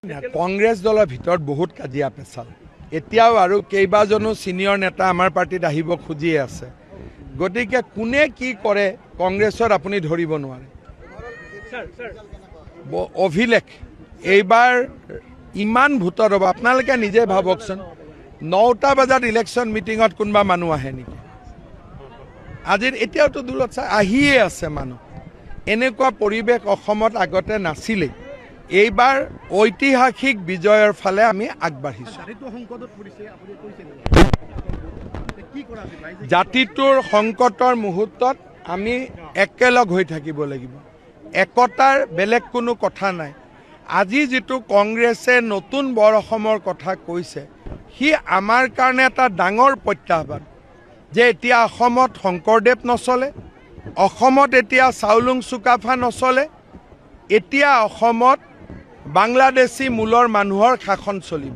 কংগ্ৰেছ দলৰ ভিতৰত বহুত কাজিয়া পেচাল এতিয়াও আৰু কেইবাজনো সিনিয়ৰ নেতা আমাৰ পাৰ্টিত আহিব খুজিয়ে আছে গতিকে কোনে কি কৰে কংগ্ৰেছৰ আপুনি ধৰিব নোৱাৰে অভিলেখ এইবাৰ ইমান ভোটৰ হ'ব আপোনালোকে নিজে ভাবকচোন 9টা বজাত ইলেকশ্যন মিটিঙত কোনোবা মানুহ আহে নেকি আজিৰ এতিয়াওতো দূৰত চাই আহিয়ে আছে মানুহ এনেকুৱা পৰিৱেশ অসমত আগতে নাছিলেই এইবাৰ ঐতিহাসিক বিজয়ৰ ফালে আমি আগবাঢ়িছোঁ জাতিটোৰ সংকটৰ মুহূৰ্তত আমি একেলগ হৈ থাকিব লাগিব একতাৰ বেলেগ কোনো কথা নাই আজি যিটো কংগ্ৰেছে নতুন বৰ অসমৰ কথা কৈছে সি আমাৰ কাৰণে এটা ডাঙৰ প্ৰত্যাহ্বান যে এতিয়া অসমত শংকৰদেৱ নচলে অসমত এতিয়া চাওলুং চুকাফা নচলে এতিয়া অসমত বাংলাদেশী মূলৰ মানুহৰ শাসন চলিব